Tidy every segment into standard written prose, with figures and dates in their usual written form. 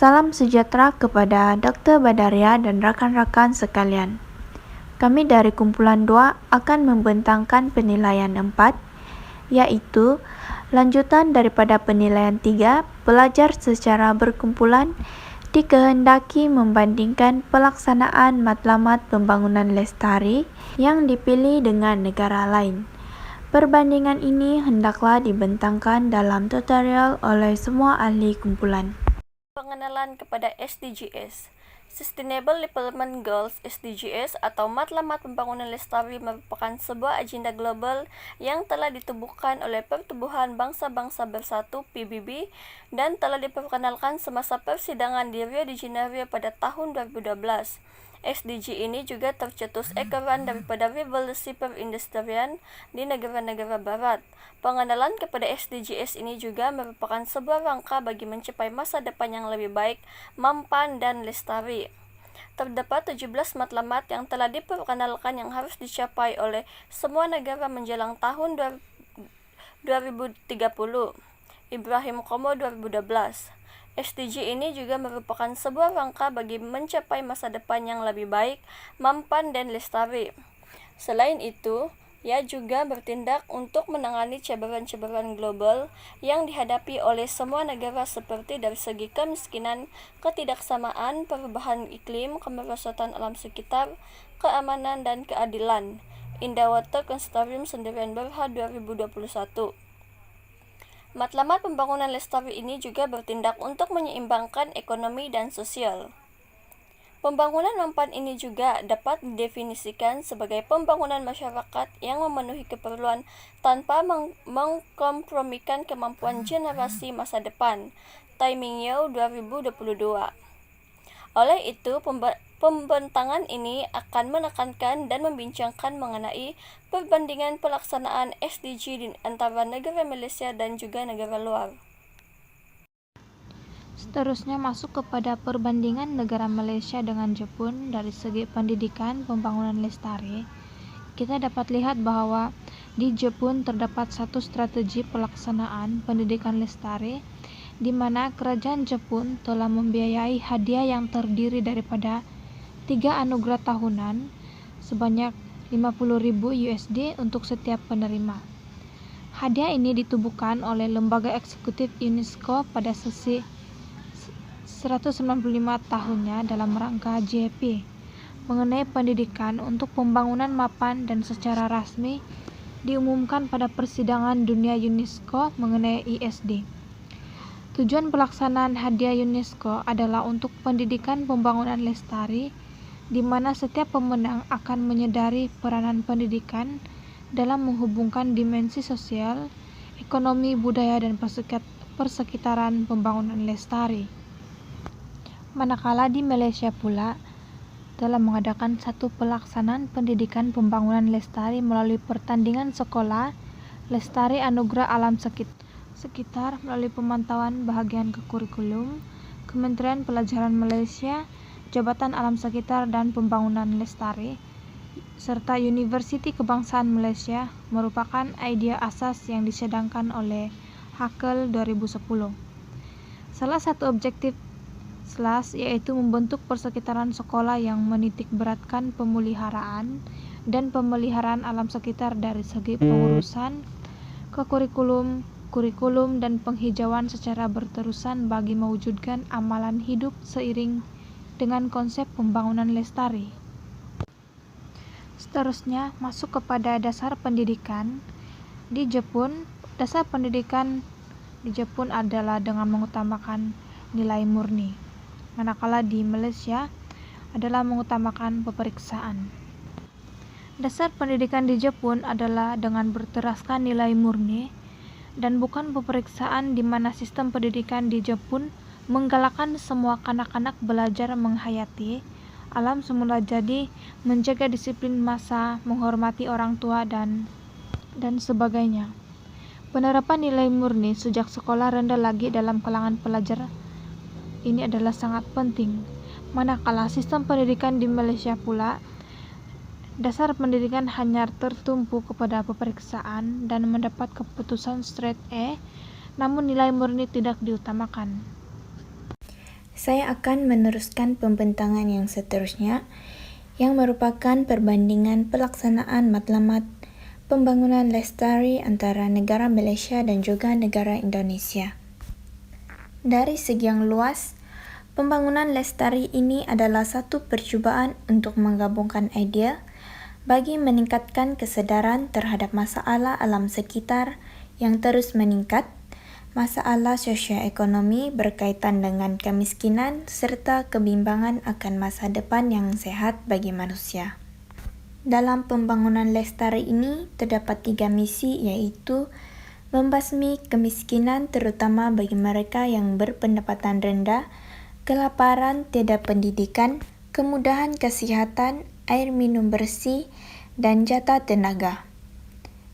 Salam sejahtera kepada Dr. Badaria dan rakan-rakan sekalian. Kami dari kumpulan 2 akan membentangkan penilaian 4, yaitu lanjutan daripada penilaian 3, belajar secara berkumpulan, dikehendaki membandingkan pelaksanaan matlamat pembangunan lestari yang dipilih dengan negara lain. Perbandingan ini hendaklah dibentangkan dalam tutorial oleh semua ahli kumpulan. Pengenalan kepada SDGs. Sustainable Development Goals (SDGs) atau Matlamat Pembangunan Lestari merupakan sebuah agenda global yang telah ditubuhkan oleh Pertubuhan Bangsa-Bangsa Bersatu (PBB) dan telah diperkenalkan semasa persidangan di Rio de Janeiro pada tahun 2012. SDG ini juga tercetus ekoran daripada revolusi perindustrian di negara-negara barat. Pengenalan kepada SDGs ini juga merupakan sebuah rangka bagi mencapai masa depan yang lebih baik, mampan, dan lestari. Terdapat 17 matlamat yang telah diperkenalkan yang harus dicapai oleh semua negara menjelang tahun 2030. Ibrahim Komo 2012. SDG ini juga merupakan sebuah rangka bagi mencapai masa depan yang lebih baik, mampan, dan lestari. Selain itu, ia juga bertindak untuk menangani cabaran-cabaran global yang dihadapi oleh semua negara seperti dari segi kemiskinan, ketidaksamaan, perubahan iklim, kemerosotan alam sekitar, keamanan, dan keadilan. Indah Water Consortium Sendirian Berhad 2021. Matlamat Pembangunan Lestari ini juga bertindak untuk menyeimbangkan ekonomi dan sosial. Pembangunan mampan ini juga dapat didefinisikan sebagai pembangunan masyarakat yang memenuhi keperluan tanpa mengkompromikan kemampuan generasi masa depan. Taiming Yau 2022. Oleh itu, pembentangan ini akan menekankan dan membincangkan mengenai perbandingan pelaksanaan SDG di antara negara Malaysia dan juga negara luar. Seterusnya masuk kepada perbandingan negara Malaysia dengan Jepun dari segi pendidikan pembangunan lestari. Kita dapat lihat bahwa di Jepun terdapat satu strategi pelaksanaan pendidikan lestari di mana kerajaan Jepun telah membiayai hadiah yang terdiri daripada 3 anugerah tahunan sebanyak 50.000 USD untuk setiap penerima. Hadiah ini ditubuhkan oleh lembaga eksekutif UNESCO pada sesi 195 tahunnya dalam rangka JP mengenai pendidikan untuk pembangunan mapan dan secara rasmi diumumkan pada persidangan dunia UNESCO mengenai ISD. Tujuan pelaksanaan hadiah UNESCO adalah untuk pendidikan pembangunan lestari, di mana setiap pemenang akan menyadari peranan pendidikan dalam menghubungkan dimensi sosial, ekonomi, budaya, dan persekitaran pembangunan lestari. Manakala di Malaysia pula telah mengadakan satu pelaksanaan pendidikan pembangunan lestari melalui pertandingan sekolah Lestari Anugerah Alam Sekitar melalui pemantauan bahagian ke kurikulum, Kementerian Pelajaran Malaysia, Jabatan Alam Sekitar dan Pembangunan Lestari, serta Universiti Kebangsaan Malaysia merupakan idea asas yang disedangkan oleh Hakel 2010. Salah satu objektif SLAS yaitu membentuk persekitaran sekolah yang menitikberatkan pemeliharaan dan pemeliharaan alam sekitar dari segi pengurusan ke kurikulum dan penghijauan secara berterusan bagi mewujudkan amalan hidup seiring dengan konsep pembangunan lestari. Seterusnya masuk kepada dasar pendidikan. Di Jepun, dasar pendidikan di Jepun adalah dengan mengutamakan nilai murni, manakala di Malaysia adalah mengutamakan peperiksaan. Dasar pendidikan di Jepun adalah dengan berteraskan nilai murni dan bukan peperiksaan, di mana sistem pendidikan di Jepun menggalakkan semua kanak-kanak belajar menghayati alam semula jadi, menjaga disiplin massa, menghormati orang tua dan sebagainya. Penerapan nilai murni sejak sekolah rendah lagi dalam kalangan pelajar ini adalah sangat penting. Manakala sistem pendidikan di Malaysia pula dasar pendidikan hanya tertumpu kepada peperiksaan dan mendapat keputusan straight A, namun nilai murni tidak diutamakan. Saya akan meneruskan pembentangan yang seterusnya, yang merupakan perbandingan pelaksanaan matlamat pembangunan lestari antara negara Malaysia dan juga negara Indonesia. Dari segi yang luas, pembangunan lestari ini adalah satu percubaan untuk menggabungkan idea bagi meningkatkan kesedaran terhadap masalah alam sekitar yang terus meningkat, masalah sosioekonomi berkaitan dengan kemiskinan serta kebimbangan akan masa depan yang sehat bagi manusia. Dalam pembangunan lestari ini terdapat 3 misi, iaitu membasmi kemiskinan terutama bagi mereka yang berpendapatan rendah, kelaparan, tiada pendidikan, kemudahan kesihatan, air minum bersih, dan jatah tenaga.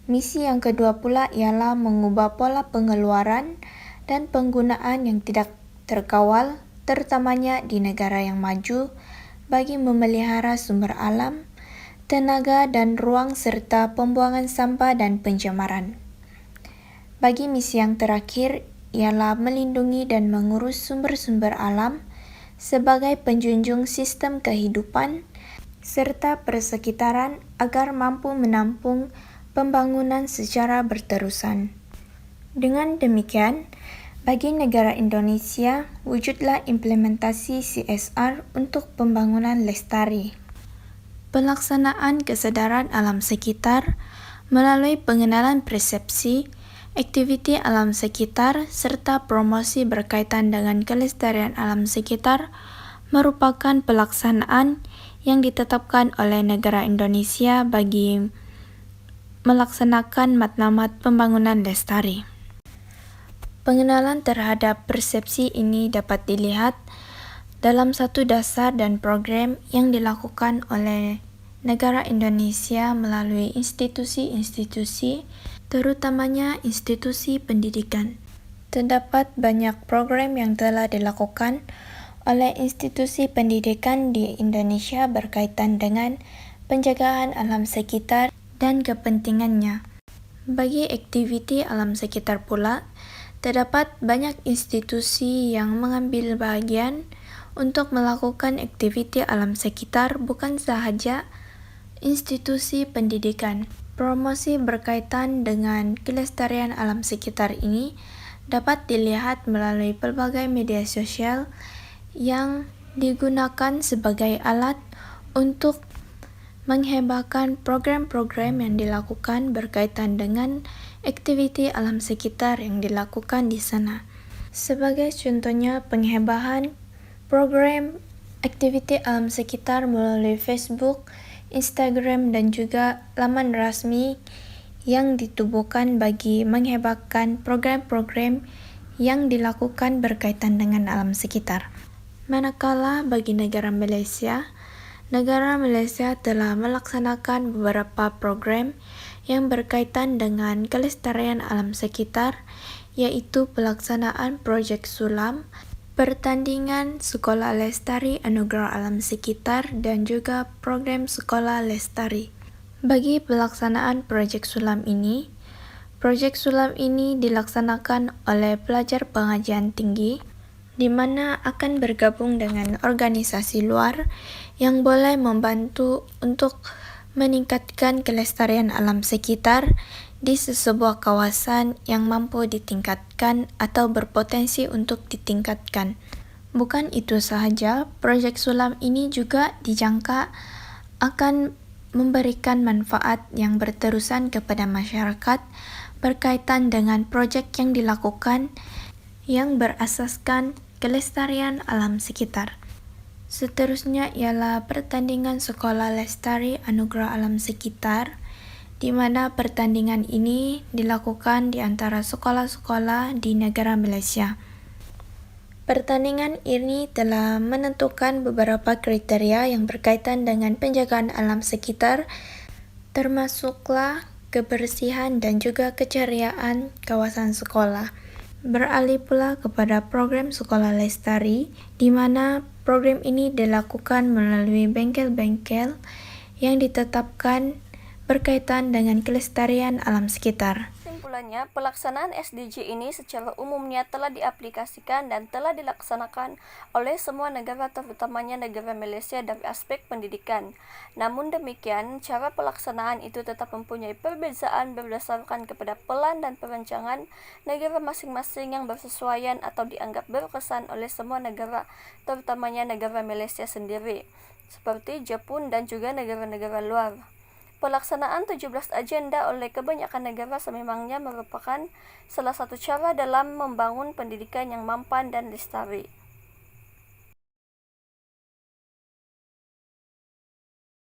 Misi yang kedua pula ialah mengubah pola pengeluaran dan penggunaan yang tidak terkawal, terutamanya di negara yang maju, bagi memelihara sumber alam, tenaga dan ruang serta pembuangan sampah dan pencemaran. Bagi misi yang terakhir ialah melindungi dan mengurus sumber-sumber alam sebagai penjunjung sistem kehidupan serta persekitaran agar mampu menampung pembangunan secara berterusan. Dengan demikian, bagi negara Indonesia, wujudlah implementasi CSR untuk pembangunan lestari. Pelaksanaan kesedaran alam sekitar melalui pengenalan persepsi, aktiviti alam sekitar, serta promosi berkaitan dengan kelestarian alam sekitar merupakan pelaksanaan yang ditetapkan oleh negara Indonesia bagi melaksanakan matlamat pembangunan lestari. Pengenalan terhadap persepsi ini dapat dilihat dalam satu dasar dan program yang dilakukan oleh negara Indonesia melalui institusi-institusi, terutamanya institusi pendidikan. Terdapat banyak program yang telah dilakukan oleh institusi pendidikan di Indonesia berkaitan dengan penjagaan alam sekitar dan kepentingannya. Bagi aktiviti alam sekitar pula, terdapat banyak institusi yang mengambil bahagian untuk melakukan aktiviti alam sekitar, bukan sahaja institusi pendidikan. Promosi berkaitan dengan kelestarian alam sekitar ini dapat dilihat melalui pelbagai media sosial yang digunakan sebagai alat untuk menghebahkan program-program yang dilakukan berkaitan dengan aktiviti alam sekitar yang dilakukan di sana. Sebagai contohnya, penghebahan program aktiviti alam sekitar melalui Facebook, Instagram, dan juga laman rasmi yang ditubuhkan bagi menghebahkan program-program yang dilakukan berkaitan dengan alam sekitar. Manakala bagi negara Malaysia telah melaksanakan beberapa program yang berkaitan dengan kelestarian alam sekitar, yaitu pelaksanaan projek Sulam, pertandingan Sekolah Lestari Anugerah Alam Sekitar, dan juga program Sekolah Lestari. Bagi pelaksanaan projek Sulam ini dilaksanakan oleh pelajar pengajian tinggi, di mana akan bergabung dengan organisasi luar yang boleh membantu untuk meningkatkan kelestarian alam sekitar di sebuah kawasan yang mampu ditingkatkan atau berpotensi untuk ditingkatkan. Bukan itu sahaja, projek Sulam ini juga dijangka akan memberikan manfaat yang berterusan kepada masyarakat berkaitan dengan projek yang dilakukan yang berasaskan kelestarian alam sekitar. Seterusnya ialah pertandingan Sekolah Lestari Anugerah Alam Sekitar, di mana pertandingan ini dilakukan di antara sekolah-sekolah di negara Malaysia. Pertandingan ini telah menentukan beberapa kriteria yang berkaitan dengan penjagaan alam sekitar, termasuklah kebersihan dan juga keceriaan kawasan sekolah. Beralih pula kepada program Sekolah Lestari, di mana program ini dilakukan melalui bengkel-bengkel yang ditetapkan berkaitan dengan kelestarian alam sekitar. Kesimpulannya, pelaksanaan SDG ini secara umumnya telah diaplikasikan dan telah dilaksanakan oleh semua negara, terutamanya negara Malaysia dari aspek pendidikan. Namun demikian, cara pelaksanaan itu tetap mempunyai perbezaan berdasarkan kepada pelan dan perancangan negara masing-masing yang bersesuaian atau dianggap berkesan oleh semua negara, terutamanya negara Malaysia sendiri, seperti Jepun dan juga negara-negara luar. Pelaksanaan 17 agenda oleh kebanyakan negara sememangnya merupakan salah satu cara dalam membangun pendidikan yang mampan dan lestari.